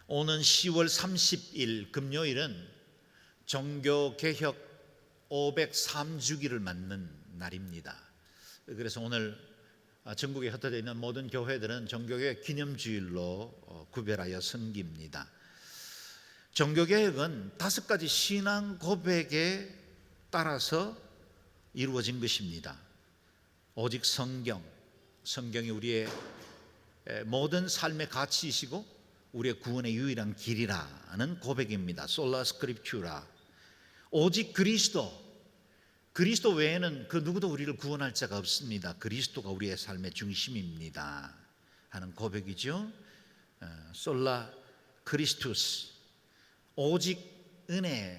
오는 10월 30일 금요일은 종교개혁 503주기를 맞는 날입니다. 그래서 오늘 전국에 흩어져 있는 모든 교회들은 종교개혁 기념주일로 구별하여 섬깁니다. 종교개혁은 5가지 신앙 고백에 따라서 이루어진 것입니다. 오직 성경이 우리의 모든 삶의 가치이시고 우리의 구원의 유일한 길이라는 고백입니다. 솔라 스크립튜라. 오직 그리스도 외에는 그 누구도 우리를 구원할 자가 없습니다. 그리스도가 우리의 삶의 중심입니다 하는 고백이죠. 솔라 크리스투스, 오직 은혜.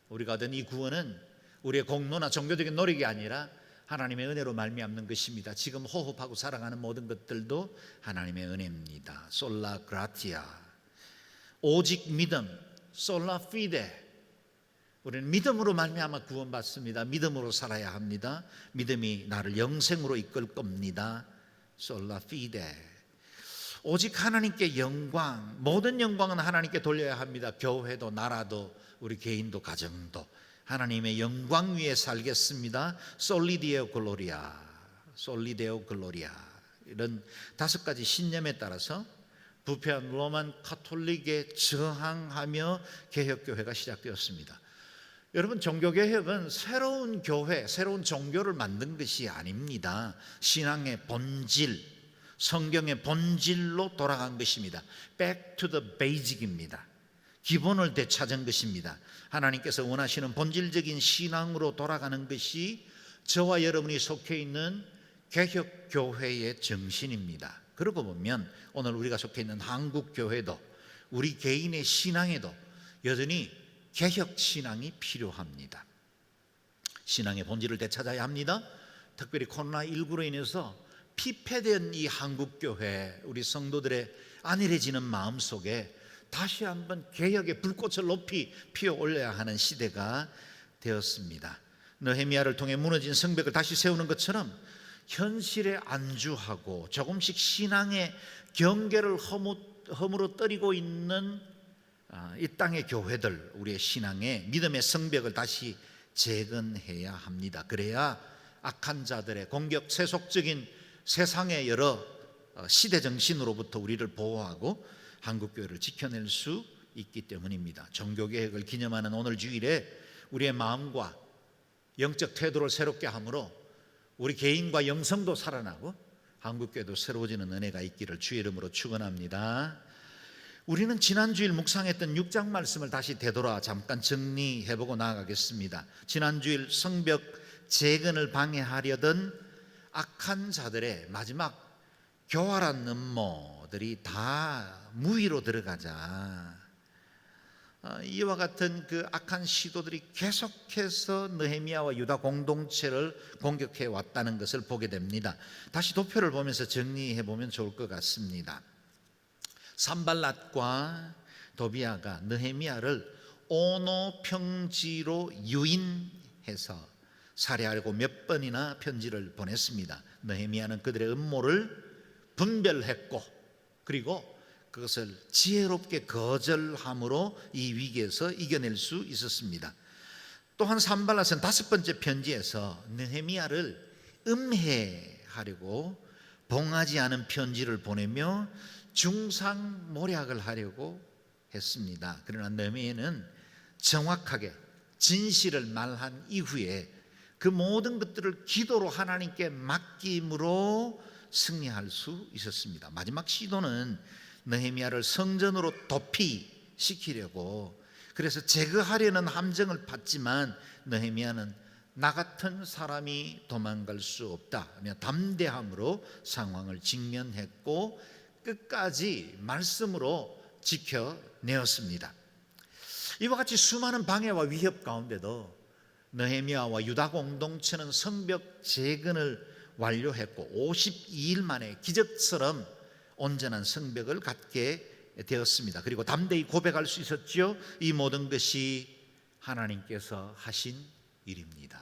우리가 얻은 이 구원은 우리의 공로나 종교적인 노력이 아니라 하나님의 은혜로 말미암는 것입니다. 지금 호흡하고 살아가는 모든 것들도 하나님의 은혜입니다. 솔라 그라티아. 오직 믿음, 솔라 피데. 우리는 믿음으로 말미암아 구원받습니다. 믿음으로 살아야 합니다. 믿음이 나를 영생으로 이끌 겁니다. 솔라 피데. 오직 하나님께 영광, 모든 영광은 하나님께 돌려야 합니다. 교회도 나라도 우리 개인도 가정도 하나님의 영광 위에 살겠습니다. 솔리데오 글로리아, 솔리데오 글로리아. 이런 5가지 신념에 따라서 부패한 로만 카톨릭에 저항하며 개혁교회가 시작되었습니다. 여러분, 종교개혁은 새로운 교회, 새로운 종교를 만든 것이 아닙니다. 신앙의 본질, 성경의 본질로 돌아간 것입니다. Back to the basic입니다. 기본을 되찾은 것입니다. 하나님께서 원하시는 본질적인 신앙으로 돌아가는 것이 저와 여러분이 속해 있는 개혁교회의 정신입니다. 그러고 보면 오늘 우리가 속해 있는 한국교회도 우리 개인의 신앙에도 여전히 개혁신앙이 필요합니다. 신앙의 본질을 되찾아야 합니다. 특별히 코로나19로 인해서 피폐된 이 한국교회, 우리 성도들의 안일해지는 마음속에 다시 한번 개혁의 불꽃을 높이 피워올려야 하는 시대가 되었습니다. 느헤미야를 통해 무너진 성벽을 다시 세우는 것처럼 현실에 안주하고 조금씩 신앙의 경계를 허물어뜨리고 있는 이 땅의 교회들, 우리의 신앙의 믿음의 성벽을 다시 재건해야 합니다. 그래야 악한 자들의 공격, 세속적인 세상의 여러 시대 정신으로부터 우리를 보호하고 한국교회를 지켜낼 수 있기 때문입니다. 종교개혁을 기념하는 오늘 주일에 우리의 마음과 영적 태도를 새롭게 함으로 우리 개인과 영성도 살아나고 한국교회도 새로워지는 은혜가 있기를 주의 이름으로 축원합니다. 우리는 지난 주일 묵상했던 6장 말씀을 다시 되돌아 잠깐 정리해보고 나아가겠습니다. 지난 주일 성벽 재건을 방해하려던 악한 자들의 마지막 교활한 음모들이 다 무위로 들어가자 이와 같은 그 악한 시도들이 계속해서 느헤미야와 유다 공동체를 공격해 왔다는 것을 보게 됩니다. 다시 도표를 보면서 정리해 보면 좋을 것 같습니다. 산발랏과 도비아가 느헤미야를 오노평지로 유인해서 살해하려고 몇 번이나 편지를 보냈습니다. 느헤미야는 그들의 음모를 분별했고 그리고 그것을 지혜롭게 거절함으로 이 위기에서 이겨낼 수 있었습니다. 또한 산발랏은 5번째 편지에서 느헤미야를 음해하려고 봉하지 않은 편지를 보내며 중상모략을 하려고 했습니다. 그러나 느헤미야는 정확하게 진실을 말한 이후에 그 모든 것들을 기도로 하나님께 맡김으로 승리할 수 있었습니다. 마지막 시도는 느헤미야를 성전으로 도피시키려고 그래서 제거하려는 함정을 팠지만 느헤미야는 나 같은 사람이 도망갈 수 없다 하며 담대함으로 상황을 직면했고 끝까지 말씀으로 지켜내었습니다. 이와 같이 수많은 방해와 위협 가운데도 느헤미야와 유다 공동체는 성벽 재건을 완료했고 52일 만에 기적처럼 온전한 성벽을 갖게 되었습니다. 그리고 담대히 고백할 수 있었죠. 이 모든 것이 하나님께서 하신 일입니다.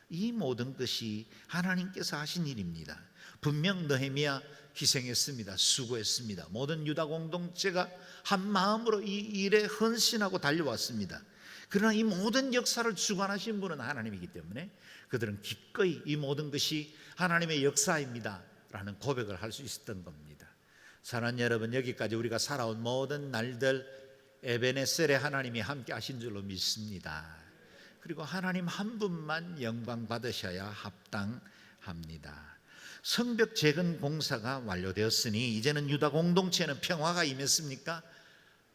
이 모든 것이 하나님께서 하신 일입니다. 분명 느헤미야 희생했습니다. 수고했습니다. 모든 유다 공동체가 한 마음으로 이 일에 헌신하고 달려왔습니다. 그러나 이 모든 역사를 주관하신 분은 하나님이기 때문에 그들은 기꺼이 이 모든 것이 하나님의 역사입니다 라는 고백을 할 수 있었던 겁니다. 사랑하는 여러분, 여기까지 우리가 살아온 모든 날들 에베네셀의 하나님이 함께 하신 줄로 믿습니다. 그리고 하나님 한 분만 영광 받으셔야 합당합니다. 성벽 재건 공사가 완료되었으니 이제는 유다 공동체는 평화가 임했습니까?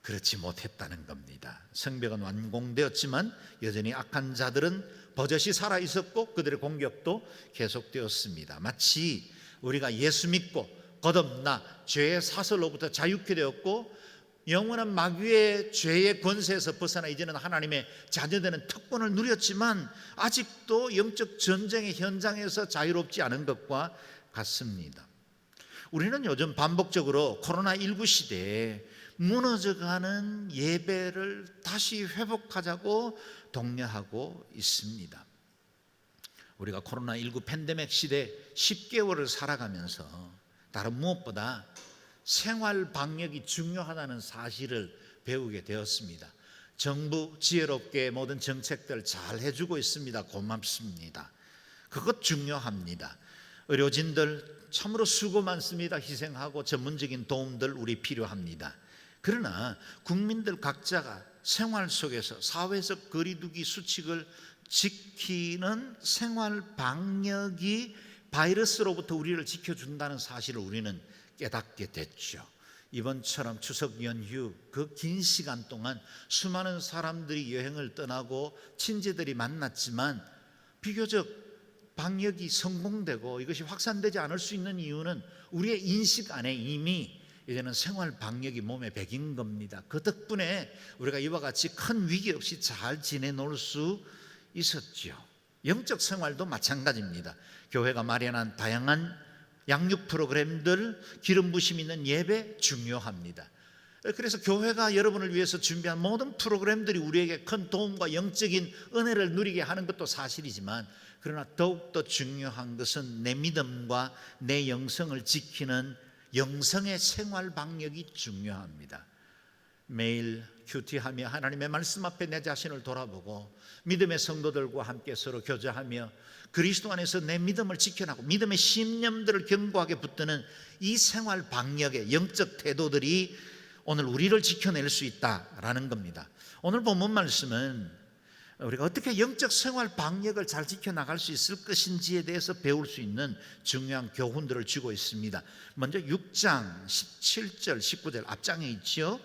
그렇지 못했다는 겁니다. 성벽은 완공되었지만 여전히 악한 자들은 버젓이 살아있었고 그들의 공격도 계속되었습니다. 마치 우리가 예수 믿고 거듭나 죄의 사슬로부터 자유케 되었고 영원한 마귀의 죄의 권세에서 벗어나 이제는 하나님의 자녀되는 특권을 누렸지만 아직도 영적 전쟁의 현장에서 자유롭지 않은 것과 같습니다. 우리는 요즘 반복적으로 코로나19 시대에 무너져가는 예배를 다시 회복하자고 독려하고 있습니다. 우리가 코로나19 팬데믹 시대 10개월을 살아가면서 다른 무엇보다 생활 방역이 중요하다는 사실을 배우게 되었습니다. 정부 지혜롭게 모든 정책들 잘 해주고 있습니다. 고맙습니다. 그것 중요합니다. 의료진들 참으로 수고 많습니다. 희생하고 전문적인 도움들 우리 필요합니다. 그러나 국민들 각자가 생활 속에서 사회적 거리두기 수칙을 지키는 생활 방역이 바이러스로부터 우리를 지켜준다는 사실을 우리는 깨닫게 됐죠. 이번처럼 추석 연휴 그 긴 시간 동안 수많은 사람들이 여행을 떠나고 친지들이 만났지만 비교적 방역이 성공되고 이것이 확산되지 않을 수 있는 이유는 우리의 인식 안에 이미 이제는 생활 방역이 몸에 배긴 겁니다. 그 덕분에 우리가 이와 같이 큰 위기 없이 잘 지내놓을 수 있었죠. 영적 생활도 마찬가지입니다. 교회가 마련한 다양한 양육 프로그램들, 기름 부심 있는 예배 중요합니다. 그래서 교회가 여러분을 위해서 준비한 모든 프로그램들이 우리에게 큰 도움과 영적인 은혜를 누리게 하는 것도 사실이지만 그러나 더욱더 중요한 것은 내 믿음과 내 영성을 지키는 영성의 생활 방역이 중요합니다. 매일 큐티하며 하나님의 말씀 앞에 내 자신을 돌아보고 믿음의 성도들과 함께 서로 교제하며 그리스도 안에서 내 믿음을 지켜나가고 믿음의 신념들을 견고하게 붙드는 이 생활 방역의 영적 태도들이 오늘 우리를 지켜낼 수 있다라는 겁니다. 오늘 본문 말씀은 우리가 어떻게 영적 생활 방역을 잘 지켜나갈 수 있을 것인지에 대해서 배울 수 있는 중요한 교훈들을 주고 있습니다. 먼저 6장 17절 19절 앞장에 있죠.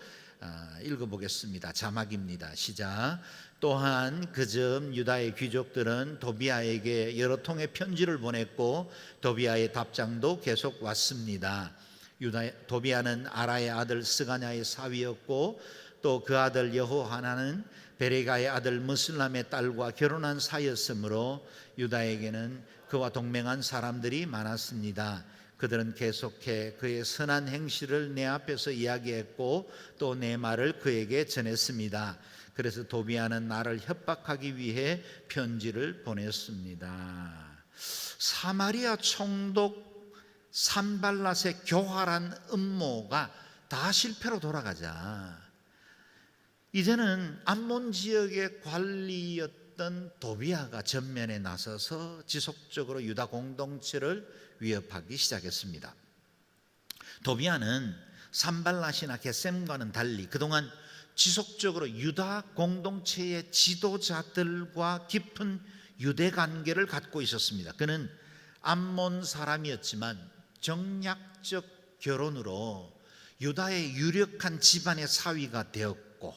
읽어보겠습니다. 자막입니다. 시작. 또한 그즈음 유다의 귀족들은 도비아에게 여러 통의 편지를 보냈고 도비아의 답장도 계속 왔습니다. 도비아는 아라의 아들 스가냐의 사위였고 또 그 아들 여호하나는 베레가의 아들 무슬람의 딸과 결혼한 사이였으므로 유다에게는 그와 동맹한 사람들이 많았습니다. 그들은 계속해 그의 선한 행실을 내 앞에서 이야기했고 또 내 말을 그에게 전했습니다. 그래서 도비아는 나를 협박하기 위해 편지를 보냈습니다. 사마리아 총독 산발랏의 교활한 음모가 다 실패로 돌아가자 이제는 암몬 지역의 관리였던 도비아가 전면에 나서서 지속적으로 유다 공동체를 위협하기 시작했습니다. 도비아는 산발랏이나 게셈과는 달리 그동안 지속적으로 유다 공동체의 지도자들과 깊은 유대 관계를 갖고 있었습니다. 그는 암몬 사람이었지만 정략적 결혼으로 유다의 유력한 집안의 사위가 되었고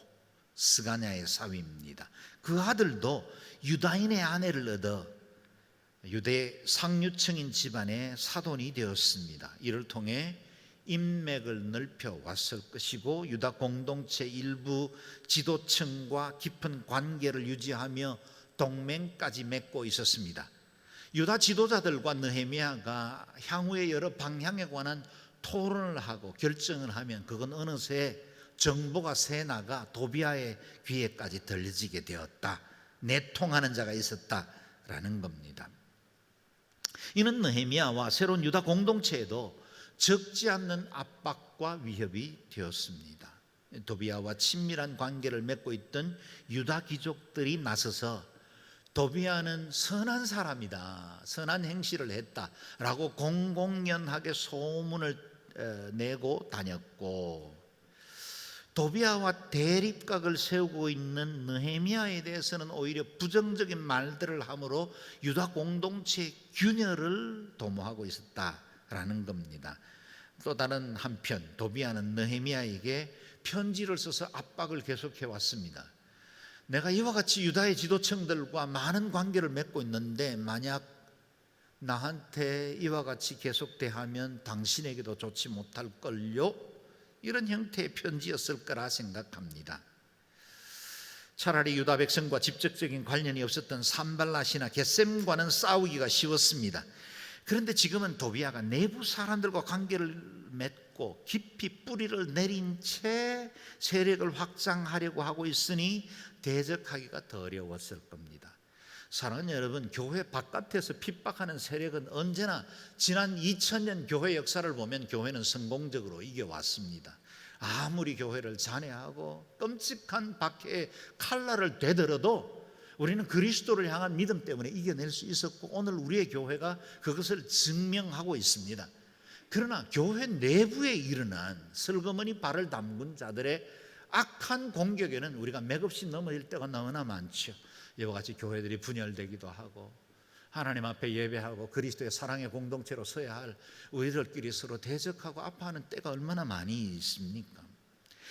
스가냐의 사위입니다. 그 아들도 유다인의 아내를 얻어 유대 상류층인 집안의 사돈이 되었습니다. 이를 통해 인맥을 넓혀 왔을 것이고 유다 공동체 일부 지도층과 깊은 관계를 유지하며 동맹까지 맺고 있었습니다. 유다 지도자들과 느헤미야가 향후의 여러 방향에 관한 토론을 하고 결정을 하면 그건 어느새 정보가 새나가 도비아의 귀에까지 들려지게 되었다. 내통하는 자가 있었다라는 겁니다. 이는 느헤미야와 새로운 유다 공동체에도 적지 않는 압박과 위협이 되었습니다. 도비아와 친밀한 관계를 맺고 있던 유다 귀족들이 나서서 도비아는 선한 사람이다, 선한 행실을 했다라고 공공연하게 소문을 내고 다녔고, 도비아와 대립각을 세우고 있는 느헤미야에 대해서는 오히려 부정적인 말들을 함으로 유다 공동체의 균열을 도모하고 있었다라는 겁니다. 또 다른 한편 도비아는 느헤미야에게 편지를 써서 압박을 계속해 왔습니다. 내가 이와 같이 유다의 지도층들과 많은 관계를 맺고 있는데 만약 나한테 이와 같이 계속 대하면 당신에게도 좋지 못할걸요? 이런 형태의 편지였을 거라 생각합니다. 차라리 유다 백성과 직접적인 관련이 없었던 산발랏이나 겟셈과는 싸우기가 쉬웠습니다. 그런데 지금은 도비아가 내부 사람들과 관계를 맺고 깊이 뿌리를 내린 채 세력을 확장하려고 하고 있으니 대적하기가 더 어려웠을 겁니다. 사랑하는 여러분, 교회 바깥에서 핍박하는 세력은 언제나 지난 2000년 교회 역사를 보면 교회는 성공적으로 이겨왔습니다. 아무리 교회를 잔해하고 끔찍한 박해의 칼날을 되들어도 우리는 그리스도를 향한 믿음 때문에 이겨낼 수 있었고, 오늘 우리의 교회가 그것을 증명하고 있습니다. 그러나 교회 내부에 일어난 슬그머니 발을 담근 자들의 악한 공격에는 우리가 맥없이 넘어질 때가 너무나 많죠. 이와 같이 교회들이 분열되기도 하고, 하나님 앞에 예배하고 그리스도의 사랑의 공동체로 서야 할 우리들끼리 서로 대적하고 아파하는 때가 얼마나 많이 있습니까?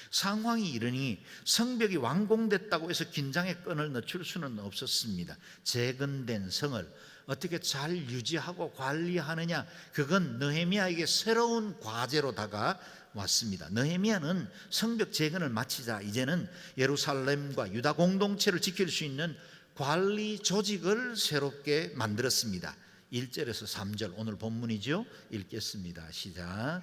상황이 이르니 성벽이 완공됐다고 해서 긴장의 끈을 늦출 수는 없었습니다. 재건된 성을 어떻게 잘 유지하고 관리하느냐, 그건 느헤미야에게 새로운 과제로 다가왔습니다. 느헤미야는 성벽 재건을 마치자 이제는 예루살렘과 유다 공동체를 지킬 수 있는 관리 조직을 새롭게 만들었습니다. 1절에서 3절 오늘 본문이죠. 읽겠습니다. 시작.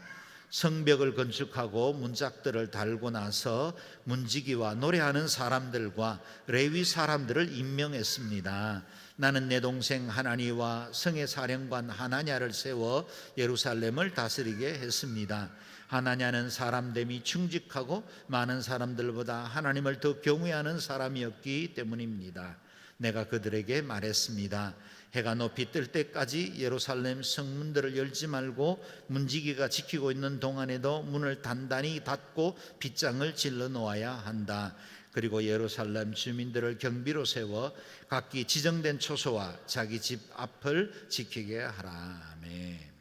성벽을 건축하고 문짝들을 달고 나서 문지기와 노래하는 사람들과 레위 사람들을 임명했습니다. 나는 내 동생 하나니와 성의 사령관 하나냐를 세워 예루살렘을 다스리게 했습니다. 하나냐는 사람됨이 충직하고 많은 사람들보다 하나님을 더 경외하는 사람이었기 때문입니다. 내가 그들에게 말했습니다. 해가 높이 뜰 때까지 예루살렘 성문들을 열지 말고 문지기가 지키고 있는 동안에도 문을 단단히 닫고 빗장을 질러 놓아야 한다. 그리고 예루살렘 주민들을 경비로 세워 각기 지정된 초소와 자기 집 앞을 지키게 하라. 아멘.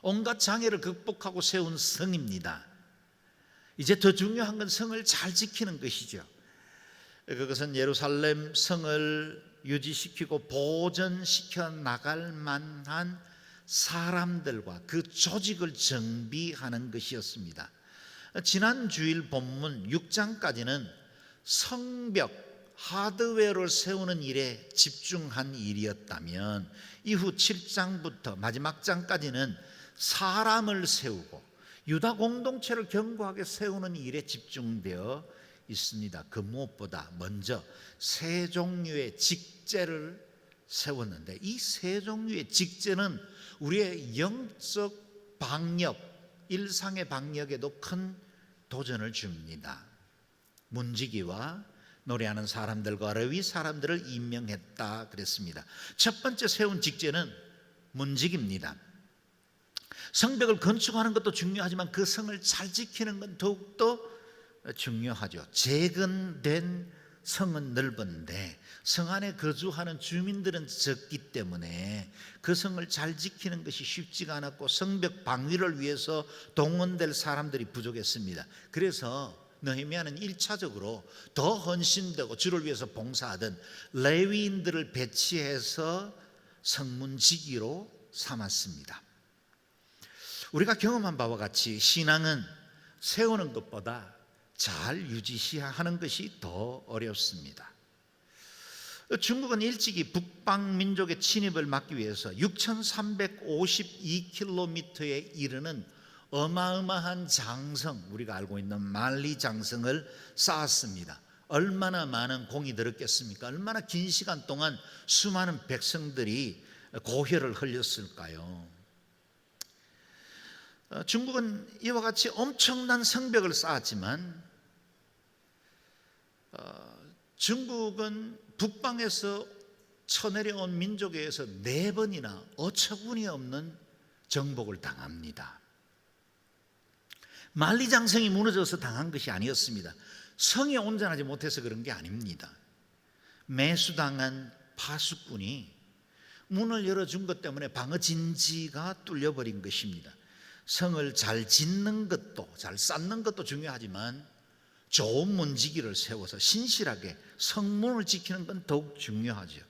온갖 장애를 극복하고 세운 성입니다. 이제 더 중요한 건 성을 잘 지키는 것이죠. 그것은 예루살렘 성을 유지시키고 보존시켜 나갈 만한 사람들과 그 조직을 정비하는 것이었습니다. 지난 주일 본문 6장까지는 성벽 하드웨어를 세우는 일에 집중한 일이었다면, 이후 7장부터 마지막 장까지는 사람을 세우고 유다 공동체를 견고하게 세우는 일에 집중되어 있습니다. 그 무엇보다 먼저 세 종류의 직제를 세웠는데, 이 세 종류의 직제는 우리의 영적 방역, 일상의 방역에도 큰 도전을 줍니다. 문지기와 노래하는 사람들과 레위 사람들을 임명했다 그랬습니다. 첫 번째 세운 직제는 문지기입니다. 성벽을 건축하는 것도 중요하지만 그 성을 잘 지키는 건 더욱더 중요하죠. 재건된 성은 넓은데 성 안에 거주하는 주민들은 적기 때문에 그 성을 잘 지키는 것이 쉽지가 않았고, 성벽 방위를 위해서 동원될 사람들이 부족했습니다. 그래서 느헤미야는 1차적으로 더 헌신되고 주를 위해서 봉사하던 레위인들을 배치해서 성문지기로 삼았습니다. 우리가 경험한 바와 같이 신앙은 세우는 것보다 잘 유지하는 것이 더 어렵습니다. 중국은 일찍이 북방민족의 침입을 막기 위해서 6352km에 이르는 어마어마한 장성, 우리가 알고 있는 만리장성을 쌓았습니다. 얼마나 많은 공이 들었겠습니까? 얼마나 긴 시간 동안 수많은 백성들이 고혈을 흘렸을까요? 중국은 이와 같이 엄청난 성벽을 쌓았지만 중국은 북방에서 쳐내려온 민족에 의해서 4번이나 어처구니 없는 정복을 당합니다. 만리장성이 무너져서 당한 것이 아니었습니다. 성이 온전하지 못해서 그런 게 아닙니다. 매수당한 파수꾼이 문을 열어준 것 때문에 방어진지가 뚫려버린 것입니다. 성을 잘 짓는 것도, 잘 쌓는 것도 중요하지만 좋은 문지기를 세워서 신실하게 성문을 지키는 건 더욱 중요하죠.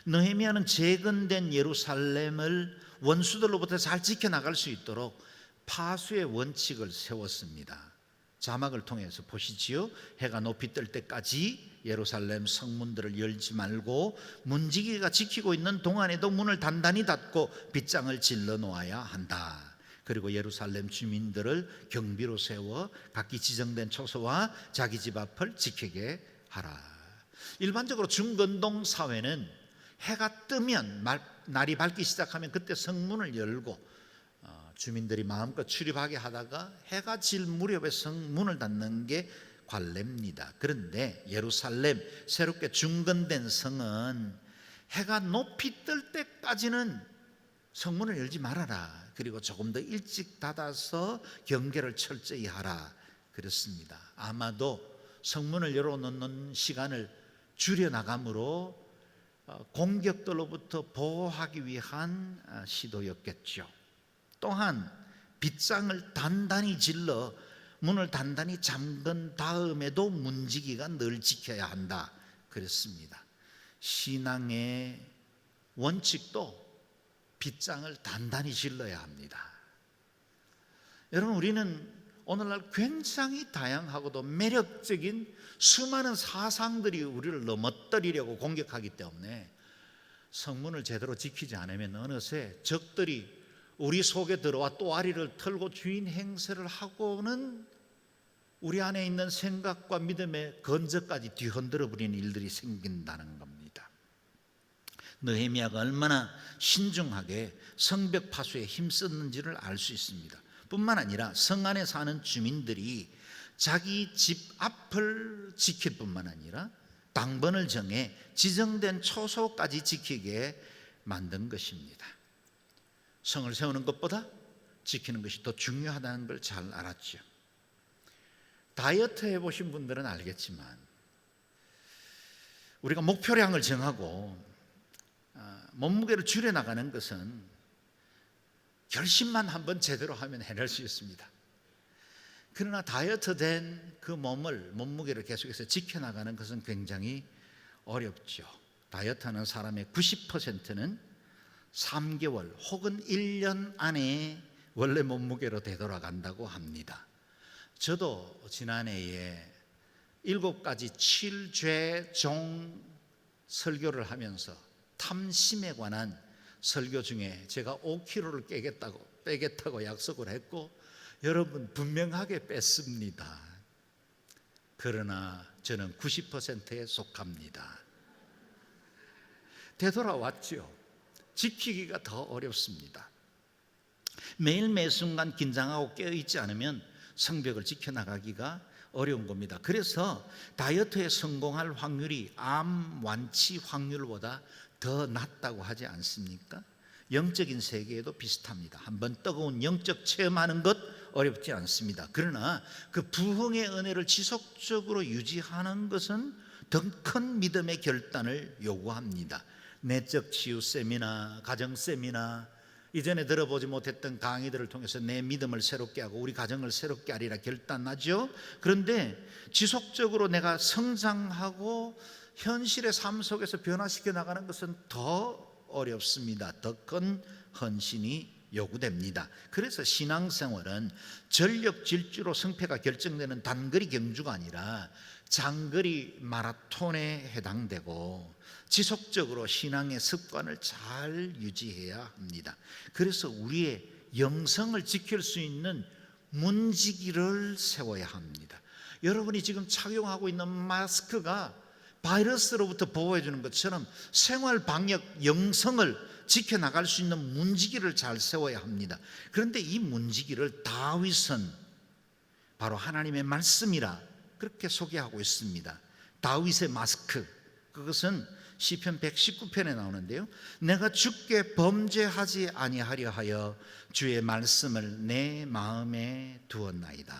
느헤미야는 재건된 예루살렘을 원수들로부터 잘 지켜나갈 수 있도록 파수의 원칙을 세웠습니다. 자막을 통해서 보시지요. 해가 높이 뜰 때까지 예루살렘 성문들을 열지 말고 문지기가 지키고 있는 동안에도 문을 단단히 닫고 빗장을 질러 놓아야 한다. 그리고 예루살렘 주민들을 경비로 세워 각기 지정된 초소와 자기 집 앞을 지키게 하라. 일반적으로 중건동 사회는 해가 뜨면 날이 밝기 시작하면 그때 성문을 열고 주민들이 마음껏 출입하게 하다가 해가 질 무렵에 성문을 닫는 게 관례입니다. 그런데 예루살렘 새롭게 중건된 성은 해가 높이 뜰 때까지는 성문을 열지 말아라. 그리고 조금 더 일찍 닫아서 경계를 철저히 하라. 그렇습니다. 아마도 성문을 열어놓는 시간을 줄여나감으로 공격들로부터 보호하기 위한 시도였겠죠. 또한 빗장을 단단히 질러 문을 단단히 잠근 다음에도 문지기가 늘 지켜야 한다. 그랬습니다. 신앙의 원칙도 빗장을 단단히 질러야 합니다. 여러분, 우리는 오늘날 굉장히 다양하고도 매력적인 수많은 사상들이 우리를 넘어뜨리려고 공격하기 때문에 성문을 제대로 지키지 않으면 어느새 적들이 우리 속에 들어와 또아리를 털고 주인 행세를 하고는 우리 안에 있는 생각과 믿음의 건져까지 뒤흔들어 버리는 일들이 생긴다는 겁니다. 느헤미야가 얼마나 신중하게 성벽 파수에 힘썼는지를 알 수 있습니다. 뿐만 아니라 성 안에 사는 주민들이 자기 집 앞을 지킬 뿐만 아니라 당번을 정해 지정된 초소까지 지키게 만든 것입니다. 성을 세우는 것보다 지키는 것이 더 중요하다는 걸 잘 알았죠. 다이어트 해보신 분들은 알겠지만 우리가 목표량을 정하고 몸무게를 줄여나가는 것은 결심만 한번 제대로 하면 해낼 수 있습니다. 그러나 다이어트 된 그 몸무게를 계속해서 지켜나가는 것은 굉장히 어렵죠. 다이어트하는 사람의 90%는 3개월 혹은 1년 안에 원래 몸무게로 되돌아간다고 합니다. 저도 지난해에 7가지 7죄종 설교를 하면서 탐심에 관한 설교 중에 제가 5kg를 빼겠다고 약속을 했고 여러분 분명하게 뺐습니다. 그러나 저는 90%에 속합니다. 되돌아왔죠. 지키기가 더 어렵습니다. 매일 매순간 긴장하고 깨어있지 않으면 성벽을 지켜나가기가 어려운 겁니다. 그래서 다이어트에 성공할 확률이 암 완치 확률보다 더 낮다고 하지 않습니까? 영적인 세계에도 비슷합니다. 한번 뜨거운 영적 체험하는 것 어렵지 않습니다. 그러나 그 부흥의 은혜를 지속적으로 유지하는 것은 더 큰 믿음의 결단을 요구합니다. 내적 치유 세미나, 가정 세미나, 이전에 들어보지 못했던 강의들을 통해서 내 믿음을 새롭게 하고 우리 가정을 새롭게 하리라 결단하죠. 그런데 지속적으로 내가 성장하고 현실의 삶 속에서 변화시켜 나가는 것은 더 어렵습니다. 더 큰 헌신이 요구됩니다. 그래서 신앙생활은 전력 질주로 승패가 결정되는 단거리 경주가 아니라 장거리 마라톤에 해당되고 지속적으로 신앙의 습관을 잘 유지해야 합니다. 그래서 우리의 영성을 지킬 수 있는 문지기를 세워야 합니다. 여러분이 지금 착용하고 있는 마스크가 바이러스로부터 보호해 주는 것처럼 생활 방역 영성을 지켜나갈 수 있는 문지기를 잘 세워야 합니다. 그런데 이 문지기를 다윗은 바로 하나님의 말씀이라 그렇게 소개하고 있습니다. 다윗의 마스크, 그것은 시편 119편에 나오는데요, 내가 주께 범죄하지 아니하려 하여 주의 말씀을 내 마음에 두었나이다.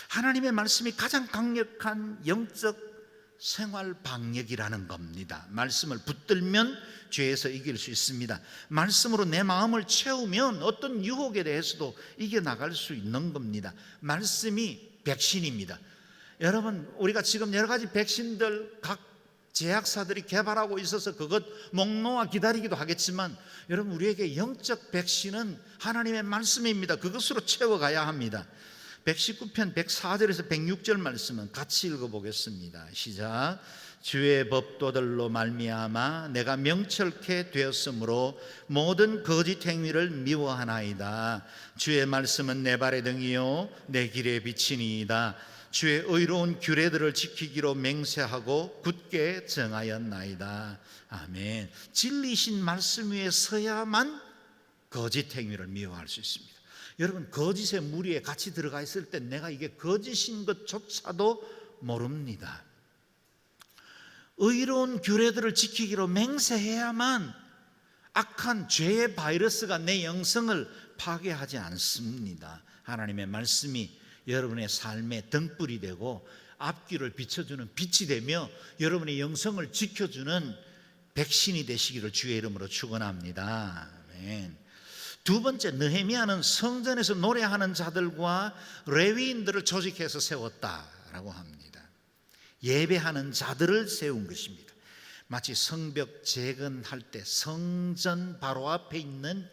하나님의 말씀이 가장 강력한 영적 생활 방역이라는 겁니다. 말씀을 붙들면 죄에서 이길 수 있습니다. 말씀으로 내 마음을 채우면 어떤 유혹에 대해서도 이겨나갈 수 있는 겁니다. 말씀이 백신입니다. 여러분, 우리가 지금 여러 가지 백신들 각 제약사들이 개발하고 있어서 그것 목 놓아 기다리기도 하겠지만, 여러분, 우리에게 영적 백신은 하나님의 말씀입니다. 그것으로 채워가야 합니다. 119편 104절에서 106절 말씀은 같이 읽어보겠습니다. 시작. 주의 법도들로 말미암아 내가 명철케 되었으므로 모든 거짓 행위를 미워하나이다. 주의 말씀은 내 발의 등이요 내 길의 빛이니이다. 주의 의로운 규례들을 지키기로 맹세하고 굳게 정하였나이다. 아멘. 진리신 말씀 위에 서야만 거짓 행위를 미워할 수 있습니다. 여러분, 거짓의 무리에 같이 들어가 있을 때 내가 이게 거짓인 것조차도 모릅니다. 의로운 규례들을 지키기로 맹세해야만 악한 죄의 바이러스가 내 영성을 파괴하지 않습니다. 하나님의 말씀이 여러분의 삶의 등불이 되고 앞길을 비춰주는 빛이 되며 여러분의 영성을 지켜주는 백신이 되시기를 주의 이름으로 축원합니다. 아멘. 두 번째, 느헤미야는 성전에서 노래하는 자들과 레위인들을 조직해서 세웠다라고 합니다. 예배하는 자들을 세운 것입니다. 마치 성벽 재건할 때 성전 바로 앞에 있는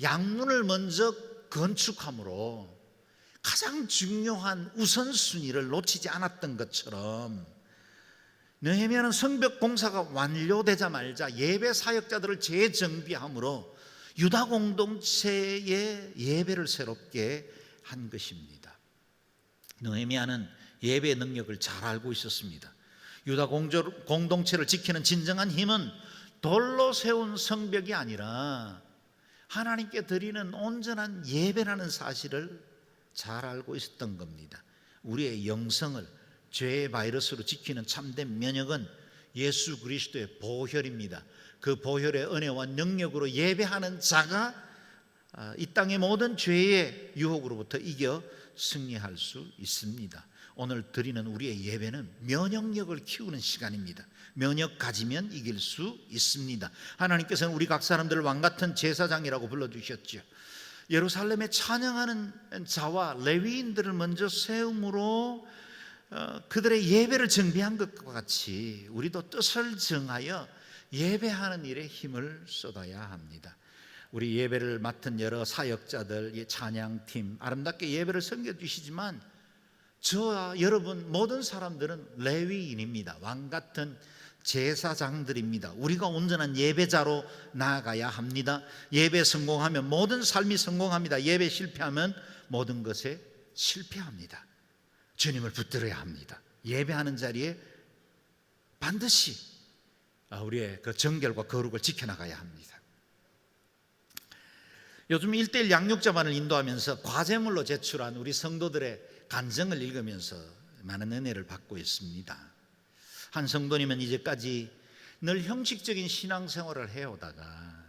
양문을 먼저 건축함으로 가장 중요한 우선순위를 놓치지 않았던 것처럼, 느헤미야는 성벽 공사가 완료되자마자 예배 사역자들을 재정비함으로 유다 공동체의 예배를 새롭게 한 것입니다. 느헤미야는 예배 능력을 잘 알고 있었습니다. 유다 공동체를 지키는 진정한 힘은 돌로 세운 성벽이 아니라 하나님께 드리는 온전한 예배라는 사실을 잘 알고 있었던 겁니다. 우리의 영성을 죄의 바이러스로 지키는 참된 면역은 예수 그리스도의 보혈입니다. 그 보혈의 은혜와 능력으로 예배하는 자가 이 땅의 모든 죄의 유혹으로부터 이겨 승리할 수 있습니다. 오늘 드리는 우리의 예배는 면역력을 키우는 시간입니다. 면역 가지면 이길 수 있습니다. 하나님께서는 우리 각 사람들을 왕같은 제사장이라고 불러주셨죠. 예루살렘에 찬양하는 자와 레위인들을 먼저 세움으로 그들의 예배를 정비한 것과 같이 우리도 뜻을 정하여 예배하는 일에 힘을 쏟아야 합니다. 우리 예배를 맡은 여러 사역자들, 찬양팀 아름답게 예배를 섬겨주시지만 저와 여러분 모든 사람들은 레위인입니다. 왕같은 제사장들입니다. 우리가 온전한 예배자로 나아가야 합니다. 예배 성공하면 모든 삶이 성공합니다. 예배 실패하면 모든 것에 실패합니다. 주님을 붙들어야 합니다. 예배하는 자리에 반드시 우리의 그 정결과 거룩을 지켜나가야 합니다. 요즘 1:1 양육자반을 인도하면서 과제물로 제출한 우리 성도들의 간증을 읽으면서 많은 은혜를 받고 있습니다. 한 성도님은 이제까지 늘 형식적인 신앙생활을 해오다가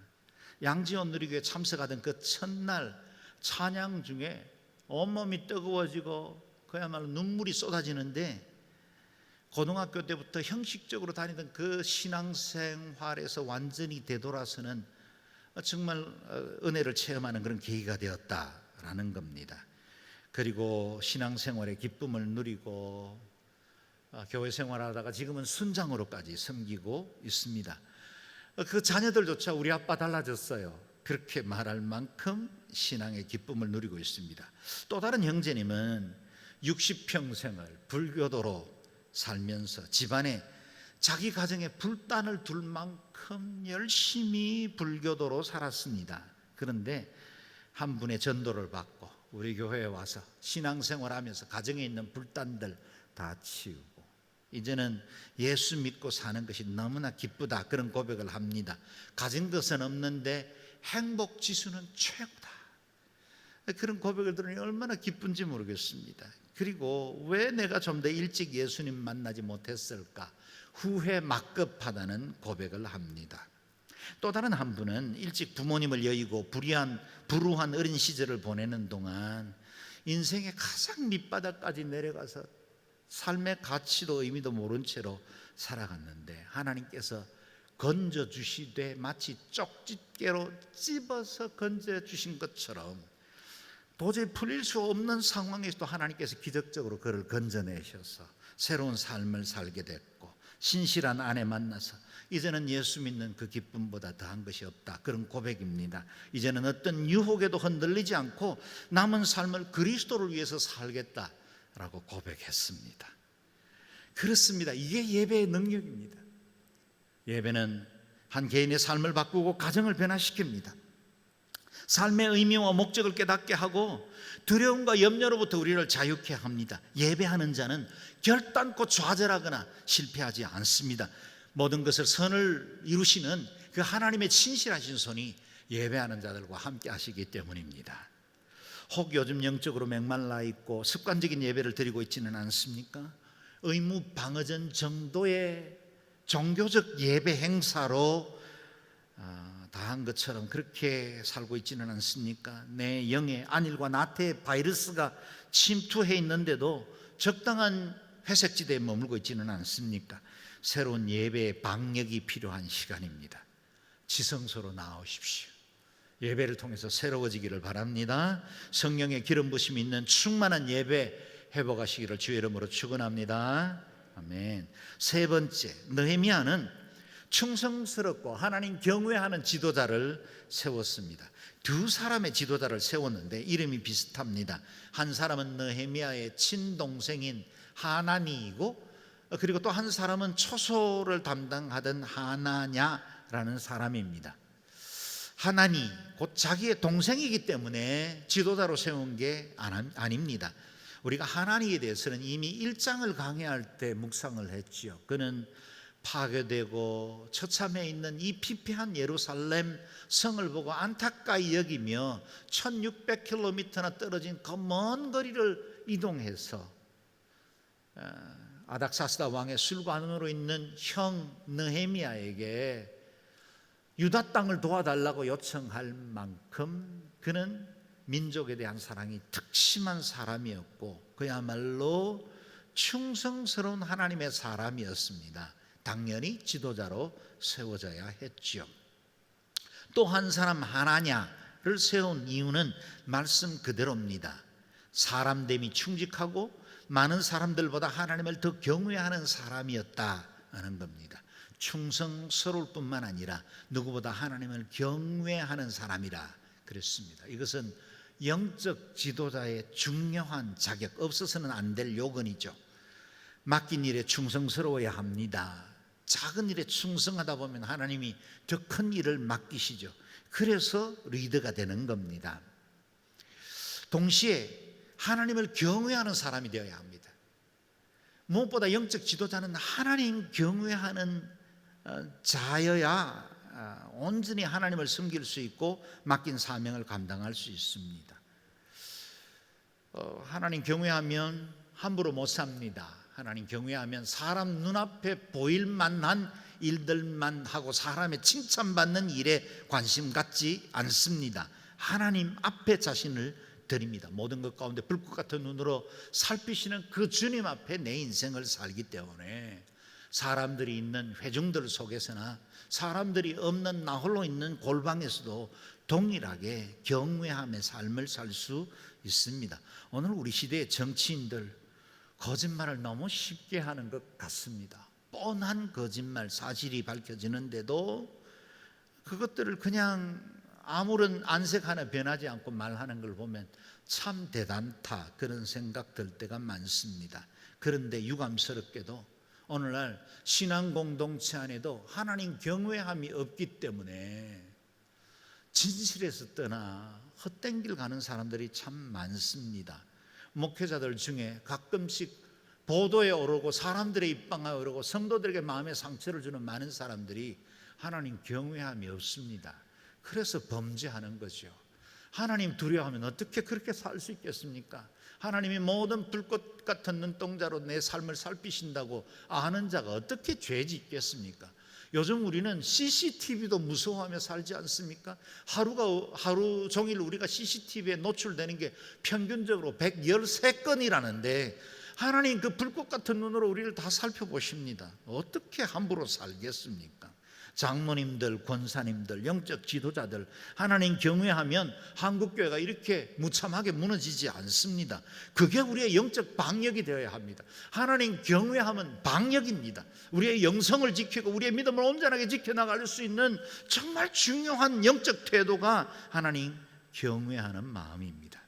양지원 누리교회 참석하던 그 첫날 찬양 중에 온몸이 뜨거워지고 그야말로 눈물이 쏟아지는데, 고등학교 때부터 형식적으로 다니던 그 신앙생활에서 완전히 되돌아서는 정말 은혜를 체험하는 그런 계기가 되었다라는 겁니다. 그리고 신앙생활의 기쁨을 누리고 교회 생활하다가 지금은 순장으로까지 섬기고 있습니다. 그 자녀들조차 우리 아빠 달라졌어요, 그렇게 말할 만큼 신앙의 기쁨을 누리고 있습니다. 또 다른 형제님은 60평생을 불교도로 살면서 집안에 자기 가정에 불단을 둘 만큼 열심히 불교도로 살았습니다. 그런데 한 분의 전도를 받고 우리 교회에 와서 신앙생활하면서 가정에 있는 불단들 다 치우고 이제는 예수 믿고 사는 것이 너무나 기쁘다. 그런 고백을 합니다. 가진 것은 없는데 행복 지수는 최고다. 그런 고백을 들으니 얼마나 기쁜지 모르겠습니다. 그리고 왜 내가 좀 더 일찍 예수님 만나지 못했을까? 후회 막급하다는 고백을 합니다. 또 다른 한 분은 일찍 부모님을 여의고 불우한 어린 시절을 보내는 동안 인생의 가장 밑바닥까지 내려가서 삶의 가치도 의미도 모른 채로 살아갔는데 하나님께서 건져주시되 마치 쪽집게로 찝어서 건져주신 것처럼 도저히 풀릴 수 없는 상황에서도 하나님께서 기적적으로 그를 건져내셔서 새로운 삶을 살게 됐고 신실한 아내 만나서 이제는 예수 믿는 그 기쁨보다 더한 것이 없다. 그런 고백입니다. 이제는 어떤 유혹에도 흔들리지 않고 남은 삶을 그리스도를 위해서 살겠다라고 고백했습니다. 그렇습니다. 이게 예배의 능력입니다. 예배는 한 개인의 삶을 바꾸고 가정을 변화시킵니다. 삶의 의미와 목적을 깨닫게 하고 두려움과 염려로부터 우리를 자유케 합니다. 예배하는 자는 결단코 좌절하거나 실패하지 않습니다. 모든 것을 선을 이루시는 그 하나님의 친실하신 손이 예배하는 자들과 함께 하시기 때문입니다. 혹 요즘 영적으로 메말라 있고 습관적인 예배를 드리고 있지는 않습니까? 의무 방어전 정도의 종교적 예배 행사로 다한 것처럼 그렇게 살고 있지는 않습니까? 내 영에 안일과 나태의 바이러스가 침투해 있는데도 적당한 회색지대에 머물고 있지는 않습니까? 새로운 예배의 방역이 필요한 시간입니다. 지성소로 나오십시오. 예배를 통해서 새로워지기를 바랍니다. 성령의 기름 부심이 있는 충만한 예배 회복하시기를 주의 이름으로 축원합니다. 아멘. 세 번째, 느헤미야는 충성스럽고 하나님 경외하는 지도자를 세웠습니다. 두 사람의 지도자를 세웠는데 이름이 비슷합니다. 한 사람은 느헤미야의 친동생인 하나니이고 그리고 또 한 사람은 초소를 담당하던 하나냐라는 사람입니다. 하나니 곧 자기의 동생이기 때문에 지도자로 세운 게 아닙니다. 우리가 하나니에 대해서는 이미 1장을 강해할 때 묵상을 했지요. 그는 파괴되고 처참해 있는 이 피폐한 예루살렘 성을 보고 안타까이 여기며 1600km나 떨어진 그 먼 거리를 이동해서 아닥사스다 왕의 술관으로 있는 형 느헤미야에게 유다 땅을 도와달라고 요청할 만큼 그는 민족에 대한 사랑이 특심한 사람이었고 그야말로 충성스러운 하나님의 사람이었습니다. 당연히 지도자로 세워져야 했지요. 또 한 사람 하나냐를 세운 이유는 말씀 그대로입니다. 사람됨이 충직하고 많은 사람들보다 하나님을 더 경외하는 사람이었다는 겁니다. 충성스러울 뿐만 아니라 누구보다 하나님을 경외하는 사람이라 그랬습니다. 이것은 영적 지도자의 중요한 자격, 없어서는 안 될 요건이죠. 맡긴 일에 충성스러워야 합니다. 작은 일에 충성하다 보면 하나님이 더 큰 일을 맡기시죠. 그래서 리더가 되는 겁니다. 동시에 하나님을 경외하는 사람이 되어야 합니다. 무엇보다 영적 지도자는 하나님 경외하는 자여야 온전히 하나님을 섬길 수 있고 맡긴 사명을 감당할 수 있습니다. 하나님 경외하면 함부로 못 삽니다. 하나님 경외하면 사람 눈앞에 보일 만한 일들만 하고 사람의 칭찬받는 일에 관심 갖지 않습니다. 하나님 앞에 자신을 드립니다. 모든 것 가운데 불꽃 같은 눈으로 살피시는 그 주님 앞에 내 인생을 살기 때문에 사람들이 있는 회중들 속에서나 사람들이 없는 나 홀로 있는 골방에서도 동일하게 경외함의 삶을 살 수 있습니다. 오늘 우리 시대의 정치인들 거짓말을 너무 쉽게 하는 것 같습니다. 뻔한 거짓말, 사실이 밝혀지는데도 그것들을 그냥 아무런 안색 하나 변하지 않고 말하는 걸 보면 참 대단하다 그런 생각 들 때가 많습니다. 그런데 유감스럽게도 오늘날 신앙 공동체 안에도 하나님 경외함이 없기 때문에 진실에서 떠나 헛된 길 가는 사람들이 참 많습니다. 목회자들 중에 가끔씩 보도에 오르고 사람들의 입방아에 오르고 성도들에게 마음의 상처를 주는 많은 사람들이 하나님 경외함이 없습니다. 그래서 범죄하는 거죠. 하나님 두려워하면 어떻게 그렇게 살 수 있겠습니까? 하나님이 모든 불꽃 같은 눈동자로 내 삶을 살피신다고 아는 자가 어떻게 죄 짓겠습니까? 요즘 우리는 CCTV도 무서워하며 살지 않습니까? 하루 종일 우리가 CCTV에 노출되는 게 평균적으로 113건이라는데 하나님 그 불꽃 같은 눈으로 우리를 다 살펴보십니다. 어떻게 함부로 살겠습니까? 장로님들, 권사님들, 영적 지도자들 하나님 경외하면 한국교회가 이렇게 무참하게 무너지지 않습니다. 그게 우리의 영적 방역이 되어야 합니다. 하나님 경외하면 방역입니다. 우리의 영성을 지키고 우리의 믿음을 온전하게 지켜나갈 수 있는 정말 중요한 영적 태도가 하나님 경외하는 마음입니다.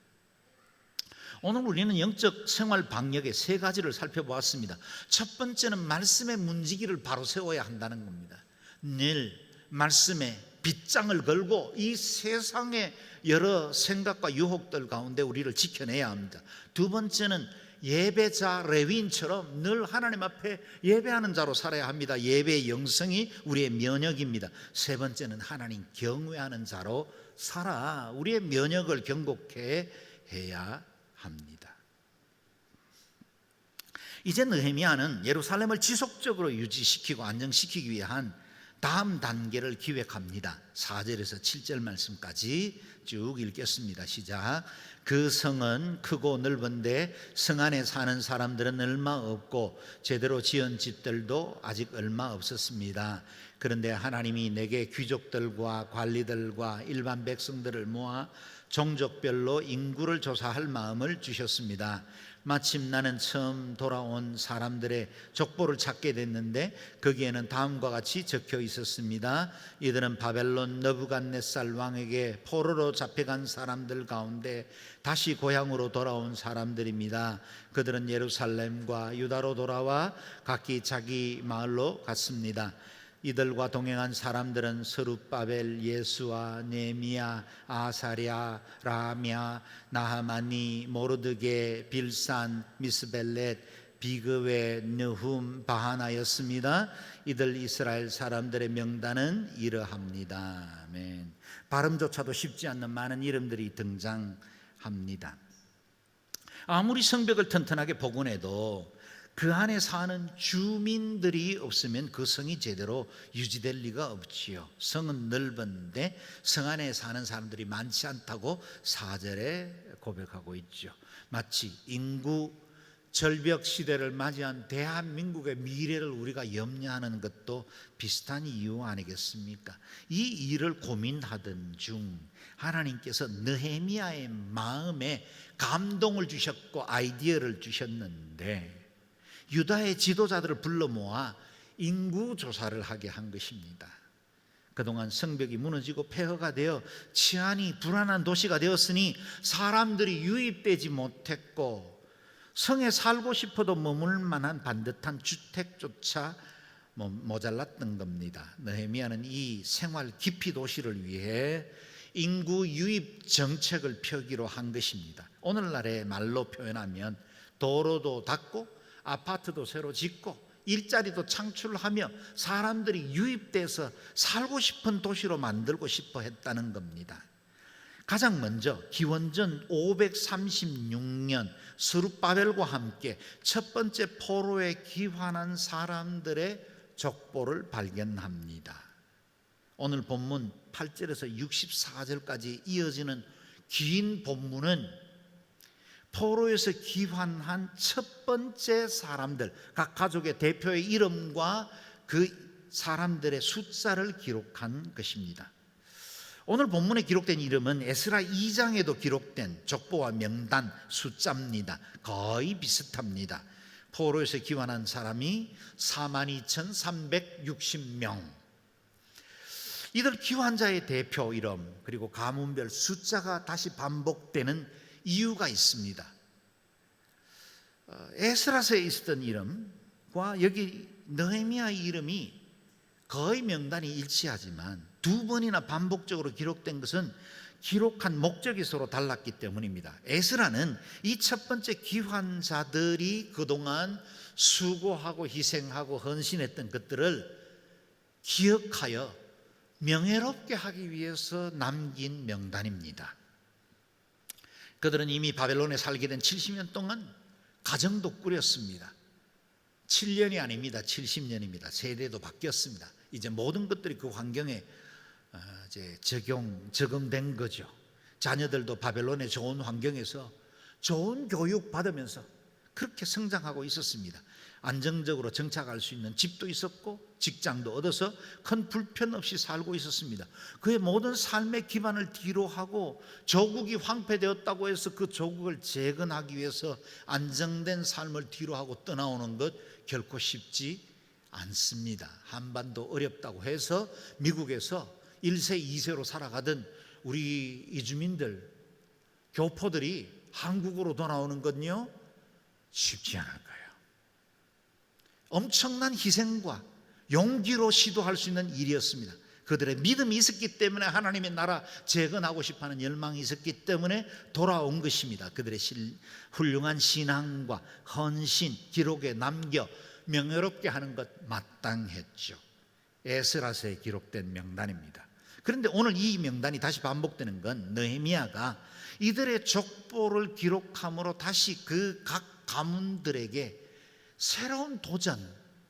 오늘 우리는 영적 생활 방역의 세 가지를 살펴보았습니다. 첫 번째는 말씀의 문지기를 바로 세워야 한다는 겁니다. 늘 말씀에 빗장을 걸고 이 세상의 여러 생각과 유혹들 가운데 우리를 지켜내야 합니다. 두 번째는 예배자 레위인처럼 늘 하나님 앞에 예배하는 자로 살아야 합니다. 예배의 영성이 우리의 면역입니다. 세 번째는 하나님 경외하는 자로 살아 우리의 면역을 경고케 해야 합니다. 이제 느헤미야는 예루살렘을 지속적으로 유지시키고 안정시키기 위한 다음 단계를 기획합니다. 4절에서 7절 말씀까지 쭉 읽겠습니다. 시작. 그 성은 크고 넓은데 성 안에 사는 사람들은 얼마 없고 제대로 지은 집들도 아직 얼마 없었습니다. 그런데 하나님이 내게 귀족들과 관리들과 일반 백성들을 모아 종족별로 인구를 조사할 마음을 주셨습니다. 마침 나는 처음 돌아온 사람들의 족보를 찾게 됐는데 거기에는 다음과 같이 적혀 있었습니다. 이들은 바벨론 느부갓네살 왕에게 포로로 잡혀간 사람들 가운데 다시 고향으로 돌아온 사람들입니다. 그들은 예루살렘과 유다로 돌아와 각기 자기 마을로 갔습니다. 이들과 동행한 사람들은 스룹바벨, 예수아, 네미야, 아사랴, 라미야, 나하마니, 모르드게, 빌산, 미스벨렛, 비그웨, 느훔, 바하나였습니다. 이들 이스라엘 사람들의 명단은 이러합니다. 아멘. 발음조차도 쉽지 않는 많은 이름들이 등장합니다. 아무리 성벽을 튼튼하게 복원해도 그 안에 사는 주민들이 없으면 그 성이 제대로 유지될 리가 없지요. 성은 넓은데 성 안에 사는 사람들이 많지 않다고 4절에 고백하고 있죠. 마치 인구 절벽 시대를 맞이한 대한민국의 미래를 우리가 염려하는 것도 비슷한 이유 아니겠습니까? 이 일을 고민하던 중 하나님께서 느헤미야의 마음에 감동을 주셨고 아이디어를 주셨는데 유다의 지도자들을 불러 모아 인구 조사를 하게 한 것입니다. 그동안 성벽이 무너지고 폐허가 되어 치안이 불안한 도시가 되었으니 사람들이 유입되지 못했고 성에 살고 싶어도 머물 만한 반듯한 주택조차 모자랐던 겁니다. 느헤미야는 이 생활 기피 도시를 위해 인구 유입 정책을 펴기로 한 것입니다. 오늘날의 말로 표현하면 도로도 닫고 아파트도 새로 짓고 일자리도 창출하며 사람들이 유입돼서 살고 싶은 도시로 만들고 싶어 했다는 겁니다. 가장 먼저 기원전 536년 스룹바벨과 함께 첫 번째 포로에 귀환한 사람들의 족보를 발견합니다. 오늘 본문 8절에서 64절까지 이어지는 긴 본문은 포로에서 귀환한 첫 번째 사람들, 각 가족의 대표의 이름과 그 사람들의 숫자를 기록한 것입니다. 오늘 본문에 기록된 이름은 에스라 2장에도 기록된 족보와 명단 숫자입니다. 거의 비슷합니다. 포로에서 귀환한 사람이 42,360명. 이들 귀환자의 대표 이름 그리고 가문별 숫자가 다시 반복되는 이유가 있습니다. 에스라서에 있었던 이름과 여기 느헤미야의 이름이 거의 명단이 일치하지만 두 번이나 반복적으로 기록된 것은 기록한 목적이 서로 달랐기 때문입니다. 에스라는 이 첫 번째 귀환자들이 그동안 수고하고 희생하고 헌신했던 것들을 기억하여 명예롭게 하기 위해서 남긴 명단입니다. 그들은 이미 바벨론에 살게 된 70년 동안 가정도 꾸렸습니다. 7년이 아닙니다. 70년입니다. 세대도 바뀌었습니다. 이제 모든 것들이 그 환경에 이제 적응된 거죠. 자녀들도 바벨론의 좋은 환경에서 좋은 교육 받으면서 그렇게 성장하고 있었습니다. 안정적으로 정착할 수 있는 집도 있었고 직장도 얻어서 큰 불편 없이 살고 있었습니다. 그의 모든 삶의 기반을 뒤로 하고 조국이 황폐되었다고 해서 그 조국을 재건하기 위해서 안정된 삶을 뒤로 하고 떠나오는 것 결코 쉽지 않습니다. 한반도 어렵다고 해서 미국에서 1세 2세로 살아가던 우리 이주민들 교포들이 한국으로 돌아오는 건요 쉽지 않을 거예요. 엄청난 희생과 용기로 시도할 수 있는 일이었습니다. 그들의 믿음이 있었기 때문에 하나님의 나라 재건하고 싶어하는 열망이 있었기 때문에 돌아온 것입니다. 그들의 훌륭한 신앙과 헌신 기록에 남겨 명예롭게 하는 것 마땅했죠. 에스라서에 기록된 명단입니다. 그런데 오늘 이 명단이 다시 반복되는 건 느헤미야가 이들의 족보를 기록함으로 다시 그 각 가문들에게 새로운 도전,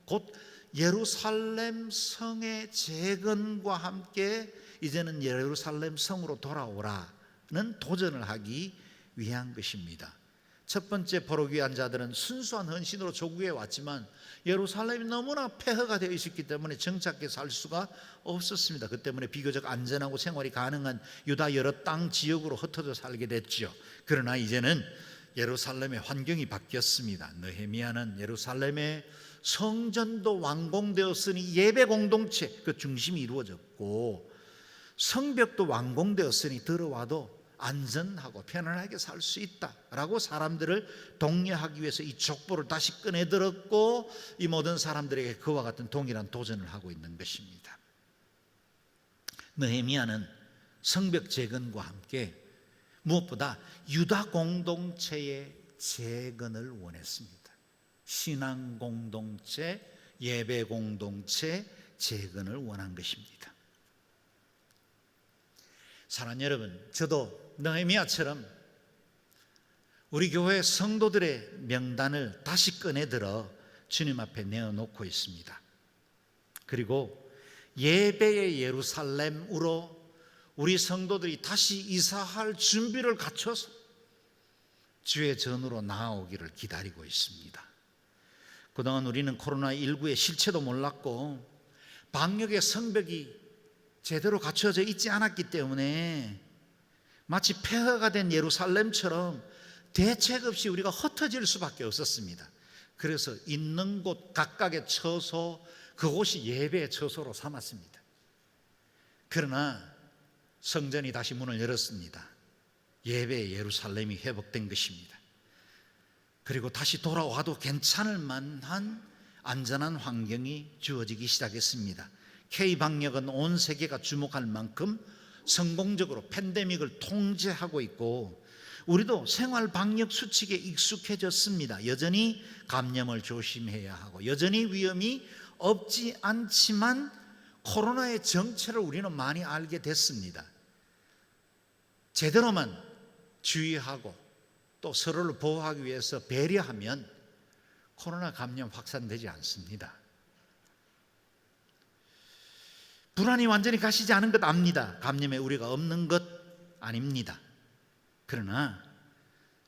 곧 예루살렘 성의 재건과 함께 이제는 예루살렘 성으로 돌아오라는 도전을 하기 위한 것입니다. 첫 번째 포로귀환 자들은 순수한 헌신으로 조국에 왔지만 예루살렘이 너무나 폐허가 되어 있었기 때문에 정착해 살 수가 없었습니다. 그 때문에 비교적 안전하고 생활이 가능한 유다 여러 땅 지역으로 흩어져 살게 됐죠. 그러나 이제는 예루살렘의 환경이 바뀌었습니다. 느헤미야는 예루살렘의 성전도 완공되었으니 예배 공동체 그 중심이 이루어졌고 성벽도 완공되었으니 들어와도 안전하고 편안하게 살 수 있다라고 사람들을 독려하기 위해서 이 족보를 다시 꺼내들었고 이 모든 사람들에게 그와 같은 동일한 도전을 하고 있는 것입니다. 느헤미야는 성벽 재건과 함께 무엇보다 유다 공동체의 재건을 원했습니다. 신앙 공동체, 예배 공동체 재건을 원한 것입니다. 사랑하는 여러분, 저도 느헤미야처럼 우리 교회 성도들의 명단을 다시 꺼내들어 주님 앞에 내어놓고 있습니다. 그리고 예배의 예루살렘으로 우리 성도들이 다시 이사할 준비를 갖춰서 주의 전으로 나아오기를 기다리고 있습니다. 그동안 우리는 코로나19의 실체도 몰랐고 방역의 성벽이 제대로 갖춰져 있지 않았기 때문에 마치 폐허가 된 예루살렘처럼 대책 없이 우리가 흩어질 수밖에 없었습니다. 그래서 있는 곳 각각의 처소, 그곳이 예배의 처소로 삼았습니다. 그러나 성전이 다시 문을 열었습니다. 예배의 예루살렘이 회복된 것입니다. 그리고 다시 돌아와도 괜찮을 만한 안전한 환경이 주어지기 시작했습니다. K방역은 온 세계가 주목할 만큼 성공적으로 팬데믹을 통제하고 있고 우리도 생활 방역 수칙에 익숙해졌습니다. 여전히 감염을 조심해야 하고 여전히 위험이 없지 않지만 코로나의 정체를 우리는 많이 알게 됐습니다. 제대로만 주의하고 또 서로를 보호하기 위해서 배려하면 코로나 감염 확산되지 않습니다. 불안이 완전히 가시지 않은 것 압니다. 감염에 우려가 없는 것 아닙니다. 그러나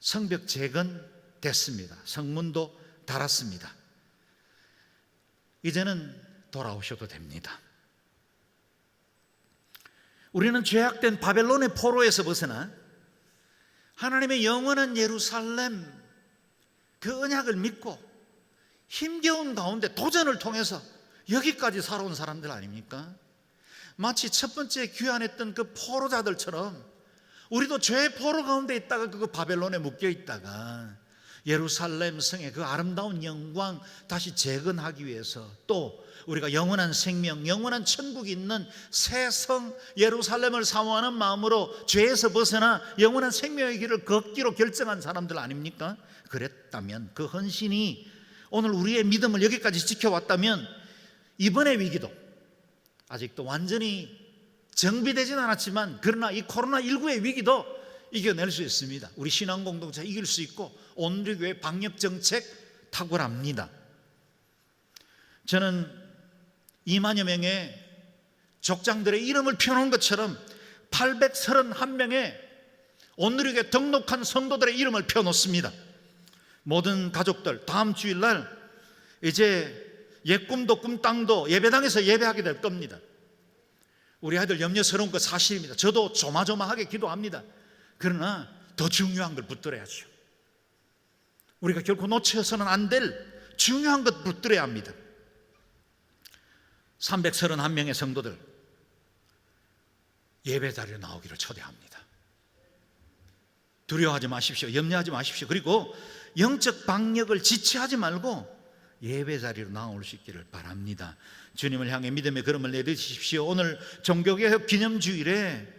성벽 재건됐습니다. 성문도 달았습니다. 이제는 돌아오셔도 됩니다. 우리는 죄악된 바벨론의 포로에서 벗어나 하나님의 영원한 예루살렘 그 언약을 믿고 힘겨운 가운데 도전을 통해서 여기까지 살아온 사람들 아닙니까? 마치 첫 번째 귀환했던 그 포로자들처럼 우리도 죄의 포로 가운데 있다가 그 바벨론에 묶여 있다가 예루살렘 성의 그 아름다운 영광 다시 재건하기 위해서, 또 우리가 영원한 생명, 영원한 천국이 있는 새 성 예루살렘을 사모하는 마음으로 죄에서 벗어나 영원한 생명의 길을 걷기로 결정한 사람들 아닙니까? 그랬다면, 그 헌신이 오늘 우리의 믿음을 여기까지 지켜왔다면, 이번의 위기도 아직도 완전히 정비되진 않았지만, 그러나 이 코로나19의 위기도 이겨낼 수 있습니다. 우리 신앙 공동체 이길 수 있고, 온누리교회 방역정책 탁월합니다. 저는 2만여 명의 족장들의 이름을 펴놓은 것처럼 831명의 온누리교회 등록한 성도들의 이름을 펴놓습니다. 모든 가족들, 다음 주일날 이제 옛꿈도 꿈 땅도 예배당에서 예배하게 될 겁니다. 우리 아이들 염려스러운 거 사실입니다. 저도 조마조마하게 기도합니다. 그러나 더 중요한 걸 붙들어야죠. 우리가 결코 놓쳐서는 안 될 중요한 것 붙들어야 합니다. 331명의 성도들 예배 자리에 나오기를 초대합니다. 두려워하지 마십시오. 염려하지 마십시오. 그리고 영적 방역을 지체하지 말고 예배 자리로 나올 수 있기를 바랍니다. 주님을 향해 믿음의 걸음을 내딛으십시오. 오늘 종교개혁 기념주일에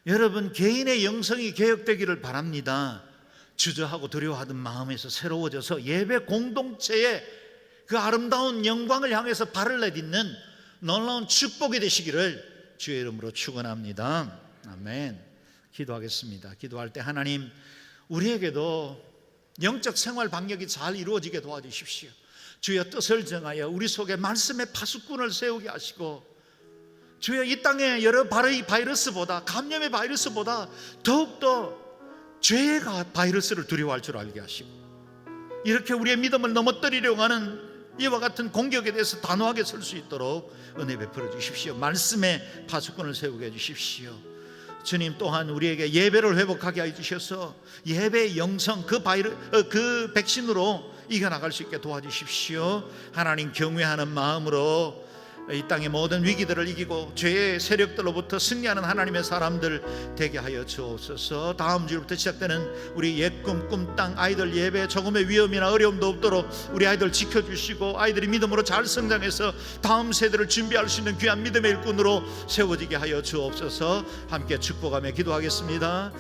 여러분 개인의 영성이 개혁되기를 바랍니다. 주저하고 두려워하던 마음에서 새로워져서 예배 공동체의 그 아름다운 영광을 향해서 발을 내딛는 놀라운 축복이 되시기를 주의 이름으로 축원합니다. 아멘. 기도하겠습니다. 기도할 때 하나님, 우리에게도 영적 생활 방역이 잘 이루어지게 도와주십시오. 주여, 뜻을 정하여 우리 속에 말씀의 파수꾼을 세우게 하시고, 주여, 이 땅의 여러 바이러스보다, 감염의 바이러스보다 더욱더 죄의 바이러스를 두려워할 줄 알게 하시고, 이렇게 우리의 믿음을 넘어뜨리려고 하는 이와 같은 공격에 대해서 단호하게 설 수 있도록 은혜 베풀어 주십시오. 말씀의 파수꾼을 세우게 해주십시오. 주님, 또한 우리에게 예배를 회복하게 해주셔서 예배의 영성, 그 백신으로 이겨나갈 수 있게 도와주십시오. 하나님 경외하는 마음으로 이 땅의 모든 위기들을 이기고 죄의 세력들로부터 승리하는 하나님의 사람들 되게 하여 주옵소서. 다음 주부터 시작되는 우리 옛꿈 꿈땅 아이들 예배, 조금의 위험이나 어려움도 없도록 우리 아이들 지켜주시고, 아이들이 믿음으로 잘 성장해서 다음 세대를 준비할 수 있는 귀한 믿음의 일꾼으로 세워지게 하여 주옵소서. 함께 축복하며 기도하겠습니다.